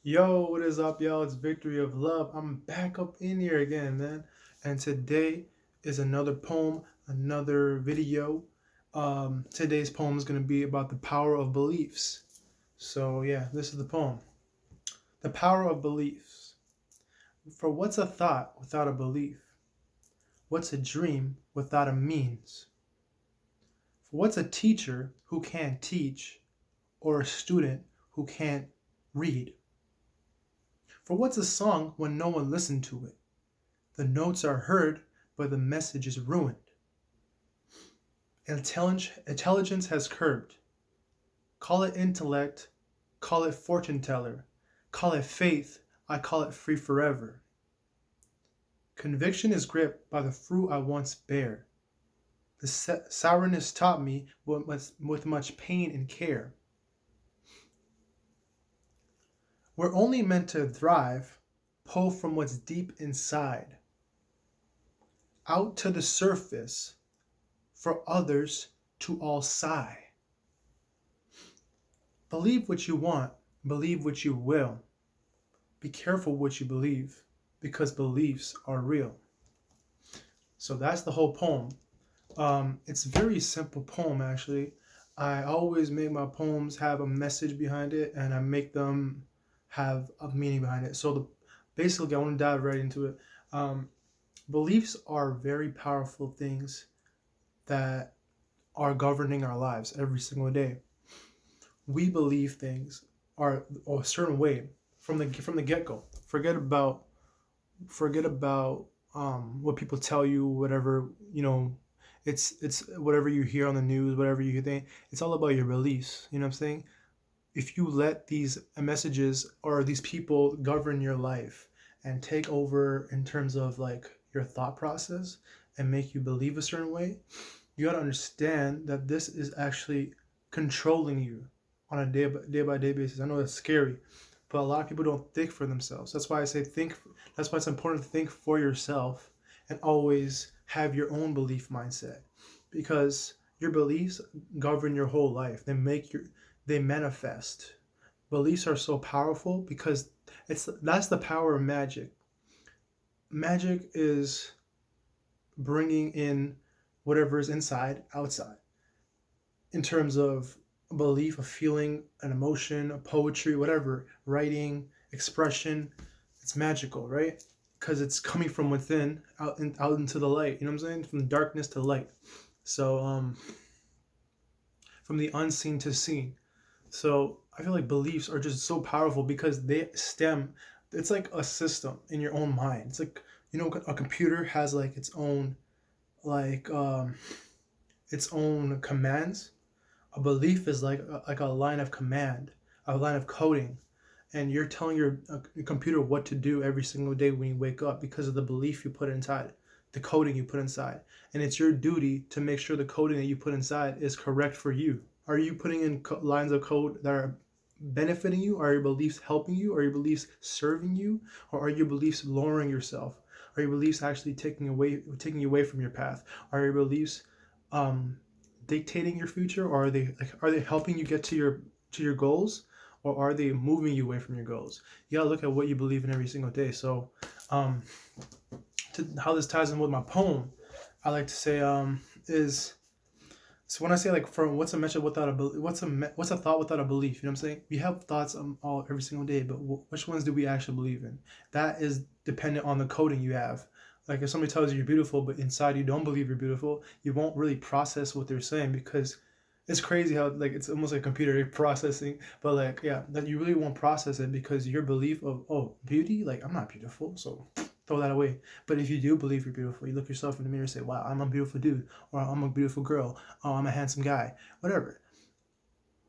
Yo, what is up, y'all? It's Victory of Love. I'm back up in here again, man. And today is another poem, another video. Today's poem is going to be about the power of beliefs. So, yeah, this is the poem. The power of beliefs. For what's a thought without a belief? What's a dream without a means? For what's a teacher who can't teach, or a student who can't read? For what's a song when no one listened to it? The notes are heard, but the message is ruined. Intelligence has curbed. Call it intellect, call it fortune teller, call it faith, I call it free forever. Conviction is gripped by the fruit I once bare. The sourness taught me with much pain and care. We're only meant to thrive, pull from what's deep inside, out to the surface, for others to all sigh. Believe what you want, believe what you will. Be careful what you believe, because beliefs are real. So that's the whole poem. It's a very simple poem, actually. I always make my poems have a message behind it, and I make them have a meaning behind it. So basically, I want to dive right into it. Um, Beliefs are very powerful things that are governing our lives every single day. We believe things are a certain way from the get go. Forget about what people tell you, whatever it's whatever you hear on the news, whatever you think. It's all about your beliefs. You know what I'm saying? If you let these messages or these people govern your life and take over in terms of like your thought process and make you believe a certain way, you got to understand that this is actually controlling you on a day by day basis. I know that's scary, but a lot of people don't think for themselves. That's why I say think. That's why it's important to think for yourself and always have your own belief mindset, because your beliefs govern your whole life. They manifest. Beliefs are so powerful because that's the power of magic. Magic is bringing in whatever is inside outside in terms of a belief, a feeling, an emotion, a poetry, whatever, writing, expression. It's magical, right? Because it's coming from within out into the light. You know what I'm saying? From darkness to light. So from the unseen to seen. So I feel like beliefs are just so powerful because they stem. It's like a system in your own mind. It's like a computer has like like um, its own commands. A belief is like a line of command, a line of coding, and you're telling your computer what to do every single day when you wake up because of the belief you put inside, the coding you put inside, and it's your duty to make sure the coding that you put inside is correct for you. Are you putting in lines of code that are benefiting you? Are your beliefs helping you? Are your beliefs serving you? Or are your beliefs lowering yourself? Are your beliefs actually taking you away from your path? Are your beliefs um, dictating your future, or are they helping you get to your goals, or are they moving you away from your goals? You gotta look at what you believe in every single day. So, um, how this ties in with my poem, I like to say is so when I say like for what's a mention without a what's a thought without a belief? You know what I'm saying? We have thoughts all every single day, but which ones do we actually believe in? That is dependent on the coding you have. Like if somebody tells you you're beautiful, but inside you don't believe you're beautiful, you won't really process what they're saying because it's crazy how like it's almost like computer processing, but like yeah, that you really won't process it because your belief of beauty, like I'm not beautiful, so throw that away. But if you do believe you're beautiful, you look yourself in the mirror and say, wow, I'm a beautiful dude, or I'm a beautiful girl, oh, I'm a handsome guy, whatever.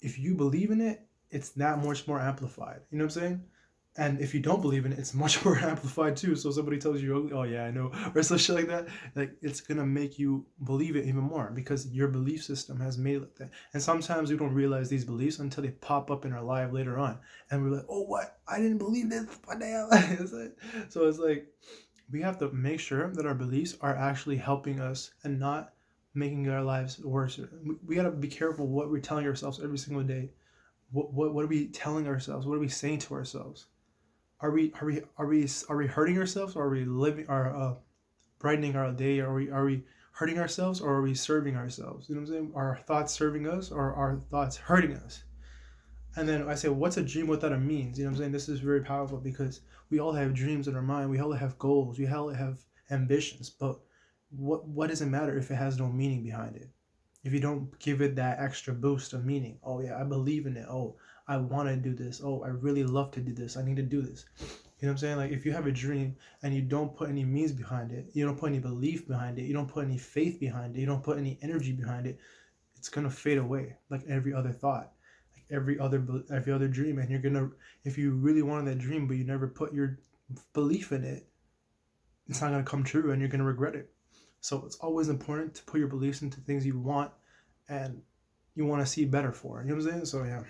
If you believe in it, it's that much more amplified. You know what I'm saying? And if you don't believe in it, it's much more amplified too. So somebody tells you you're ugly, oh yeah, I know, or some shit like that. Like it's gonna make you believe it even more because your belief system has made it like that. And sometimes we don't realize these beliefs until they pop up in our life later on, and we're like, oh what? I didn't believe this. What the hell? So it's like we have to make sure that our beliefs are actually helping us and not making our lives worse. We got to be careful what we're telling ourselves every single day. What are we telling ourselves? What are we saying to ourselves? Are we hurting ourselves, or are we living our brightening our day? Are we hurting ourselves, or are we serving ourselves? You know what I'm saying? Are our thoughts serving us, or are our thoughts hurting us? And then I say, what's a dream without a means? You know what I'm saying? This is very powerful because we all have dreams in our mind. We all have goals. We all have ambitions. But what does it matter if it has no meaning behind it? If you don't give it that extra boost of meaning. Oh yeah, I believe in it. Oh, I want to do this. Oh, I really love to do this. I need to do this. You know what I'm saying? Like if you have a dream and you don't put any means behind it, you don't put any belief behind it, you don't put any faith behind it, you don't put any energy behind it, it's gonna fade away like every other thought, like every other dream. And you're gonna, if you really wanted that dream but you never put your belief in it, it's not gonna come true and you're gonna regret it. So it's always important to put your beliefs into things you want and you want to see better for. You know what I'm saying? So yeah.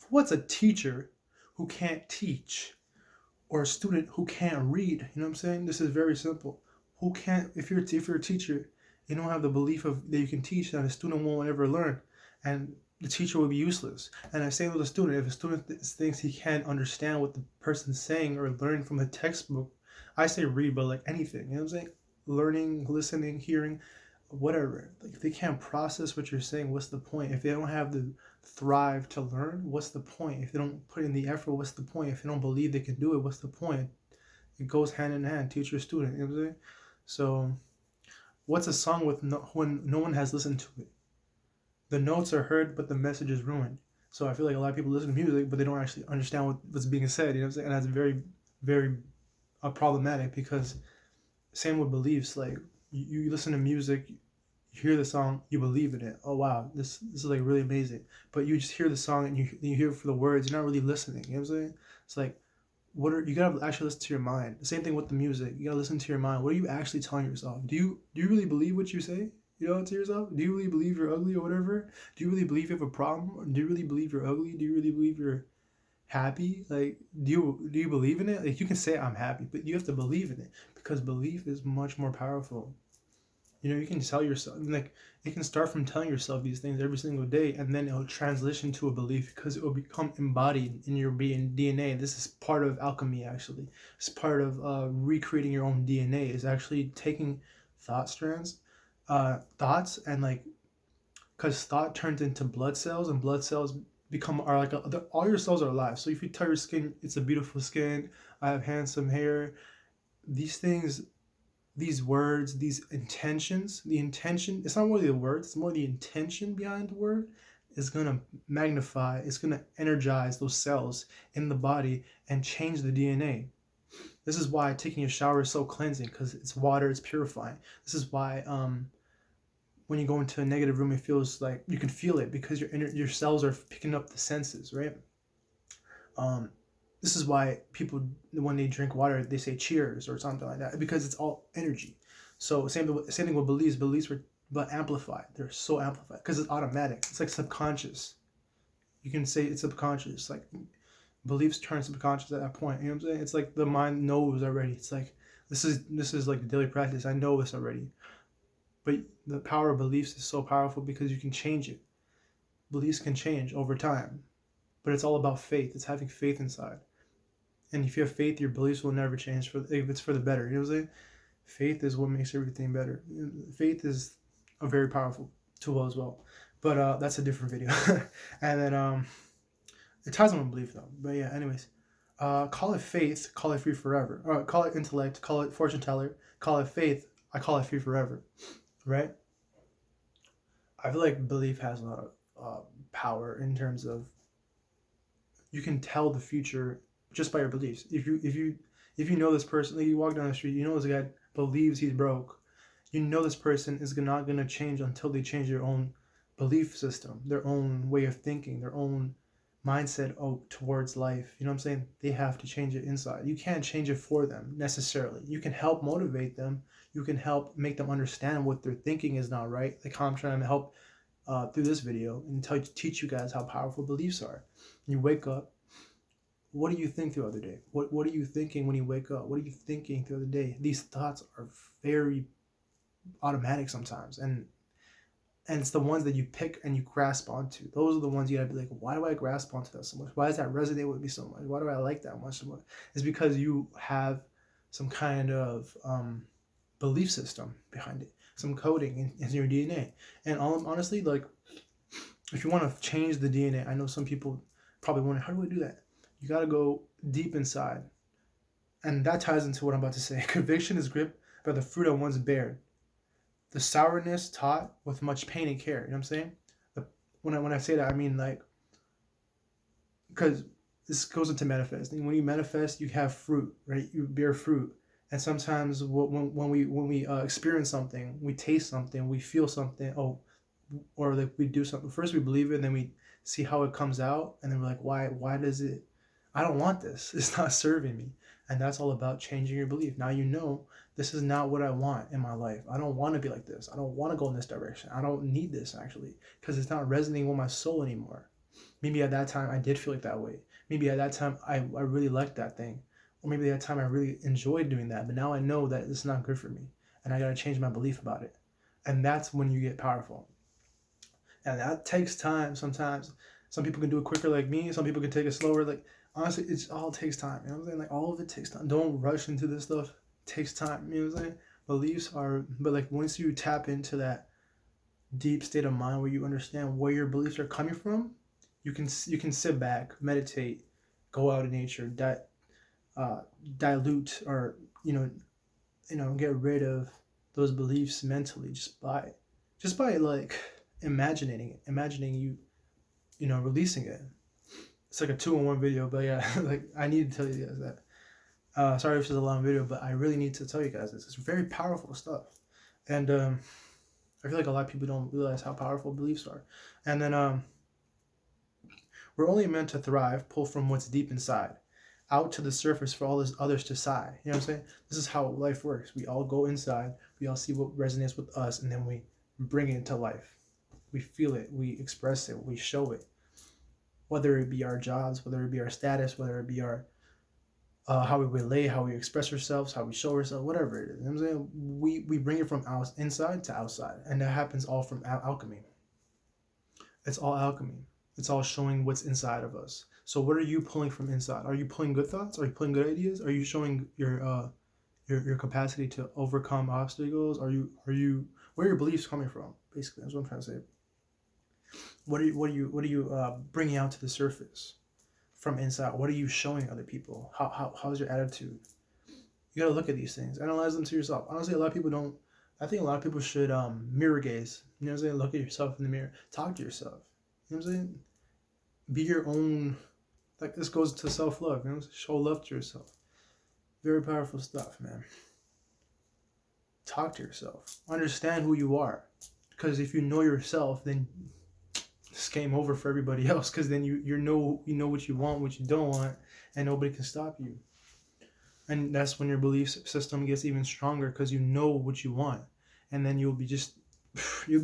What's a teacher who can't teach, or a student who can't read? You know what I'm saying? This is very simple. Who can't, if you're a teacher, you don't have the belief of that you can teach, that a student won't ever learn, and the teacher will be useless. And I say with a student, if a student thinks he can't understand what the person's saying or learn from a textbook, I say read, but like anything, you know what I'm saying? Learning, listening, hearing, whatever. Like if they can't process what you're saying, what's the point? If they don't have the thrive to learn, what's the point? If they don't put in the effort, what's the point? If they don't believe they can do it, what's the point? It goes hand in hand, teacher student. You know what I'm saying? So, what's a song with when no one has listened to it? The notes are heard, but the message is ruined. So I feel like a lot of people listen to music, but they don't actually understand what's being said. You know what I'm saying? And that's very, very problematic because same with beliefs. Like you listen to music, you hear the song, you believe in it. Oh wow, this is like really amazing. But you just hear the song and you hear it for the words. You're not really listening. You know what I'm saying? It's like you gotta actually listen to your mind. The same thing with the music. You gotta listen to your mind. What are you actually telling yourself? Do you really believe what you say? You know, to yourself? Do you really believe you're ugly or whatever? Do you really believe you have a problem? Or do you really believe you're ugly? Do you really believe you're happy? Like, do you believe in it? Like, you can say I'm happy, but you have to believe in it because belief is much more powerful. You know, you can tell yourself, like, it can start from telling yourself these things every single day, and then it'll transition to a belief because it will become embodied in your being DNA. This is part of alchemy, actually. It's part of recreating your own DNA, is actually taking thought strands, thoughts, and like, because thought turns into blood cells, and blood cells are like, all your cells are alive. So if you tell your skin, it's a beautiful skin, I have handsome hair, these things, these words, these intentions, the intention, it's not really the words, it's more the intention behind the word is going to magnify, it's going to energize those cells in the body and change the DNA. This is why taking a shower is so cleansing, because it's water, it's purifying. This is why when you go into a negative room, it feels like you can feel it because your cells are picking up the senses, right? This is why people, when they drink water, they say cheers or something like that, because it's all energy. So same thing with beliefs. Beliefs were but amplified. They're so amplified because it's automatic. It's like subconscious. You can say it's subconscious. Like beliefs turn subconscious at that point. You know what I'm saying? It's like the mind knows already. It's like this is like the daily practice. I know this already. But the power of beliefs is so powerful because you can change it. Beliefs can change over time. But it's all about faith. It's having faith inside. And if you have faith, your beliefs will never change if it's for the better. You know what I'm saying? Faith is what makes everything better. Faith is a very powerful tool as well. But that's a different video. And then it ties on with belief though. But yeah, anyways. Call it faith, call it free forever. Call it intellect, call it fortune teller, call it faith, I call it free forever. Right? I feel like belief has a lot of power in terms of you can tell the future just by your beliefs. If you know this person, like you walk down the street, you know this guy believes he's broke. You know this person is not going to change until they change their own belief system, their own way of thinking, their own mindset towards life. You know what I'm saying? They have to change it inside. You can't change it for them necessarily. You can help motivate them. You can help make them understand what their thinking is not right. Like how I'm trying to help through this video and teach you guys how powerful beliefs are. You wake up. What do you think throughout the day? What are you thinking when you wake up? What are you thinking throughout the day? These thoughts are very automatic sometimes, and And it's the ones that you pick and you grasp onto. Those are the ones you gotta be like, why do I grasp onto that so much? Why does that resonate with me so much? Why do I like that much so much? It's because you have some kind of belief system behind it, some coding in your DNA. And honestly, like, if you want to change the DNA, I know some people probably wonder, how do I do that? You got to go deep inside. And that ties into what I'm about to say. Conviction is gripped by the fruit of one's beard. The sourness taught with much pain and care. You know what I'm saying? When I say that, I mean, like, because this goes into manifesting. When you manifest, you have fruit, right? You bear fruit. And sometimes when we experience something, we taste something, we feel something, or like we do something. First we believe it, and then we see how it comes out, and then we're like, why does it? I don't want this. It's not serving me. And that's all about changing your belief. Now you know this is not what I want in my life. I don't want to be like this. I don't want to go in this direction. I don't need this actually, because it's not resonating with my soul anymore. Maybe at that time I did feel like that way. Maybe at that time I really liked that thing. Or maybe at that time I really enjoyed doing that. But now I know that it's not good for me. And I got to change my belief about it. And that's when you get powerful. And that takes time sometimes. Some people can do it quicker like me. Some people can take it slower. Like, honestly, it all takes time. You know what I'm saying? Like, all of it takes time. Don't rush into this stuff. It takes time. You know what I'm saying? Beliefs are, but like once you tap into that deep state of mind where you understand where your beliefs are coming from, you can sit back, meditate, go out in nature, dilute, or get rid of those beliefs mentally just by like imagining you releasing it. It's like a 2-in-1 video, but yeah, like I need to tell you guys that. Sorry if it's a long video, but I really need to tell you guys this. It's very powerful stuff, and I feel like a lot of people don't realize how powerful beliefs are. And then we're only meant to thrive, pull from what's deep inside, out to the surface for all others to sigh. You know what I'm saying? This is how life works. We all go inside, we all see what resonates with us, and then we bring it to life. We feel it, we express it, we show it. Whether it be our jobs, whether it be our status, whether it be our how we relate, how we express ourselves, how we show ourselves, whatever it is. You know what I'm saying? We bring it from inside to outside, and that happens all from alchemy. It's all alchemy. It's all showing what's inside of us. So what are you pulling from inside? Are you pulling good thoughts? Are you pulling good ideas? Are you showing your capacity to overcome obstacles? Are you where are your beliefs coming from? Basically, that's what I'm trying to say. What are you bringing out to the surface from inside? What are you showing other people? How's your attitude? You gotta look at these things, analyze them to yourself. Honestly, a lot of people don't. I think a lot of people should mirror gaze. You know what I'm saying? Look at yourself in the mirror. Talk to yourself. You know what I'm saying? Be your own. Like, this goes to self-love. You know, show love to yourself. Very powerful stuff, man. Talk to yourself. Understand who you are, because if you know yourself, then it's game over for everybody else. Because then you know what you want, what you don't want, and nobody can stop you. And that's when your belief system gets even stronger, because you know what you want, and then you'll be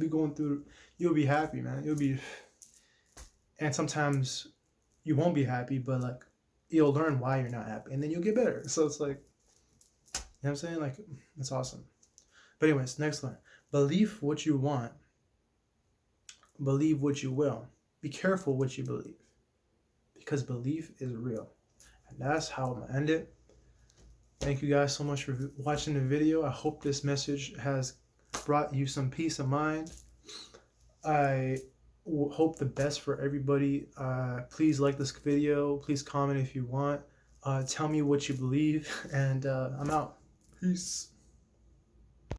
going through. You'll be happy, man. And sometimes you won't be happy, but like you'll learn why you're not happy, and then you'll get better. So it's like, you know what I'm saying? Like, it's awesome. But anyways, next one. Believe what you want. Believe what you will. Be careful what you believe, because belief is real. And that's how I'm gonna end it. Thank you guys so much for watching the video. I hope this message has brought you some peace of mind. I hope the best for everybody. Please like this video. Please comment if you want. Tell me what you believe. And I'm out. Peace.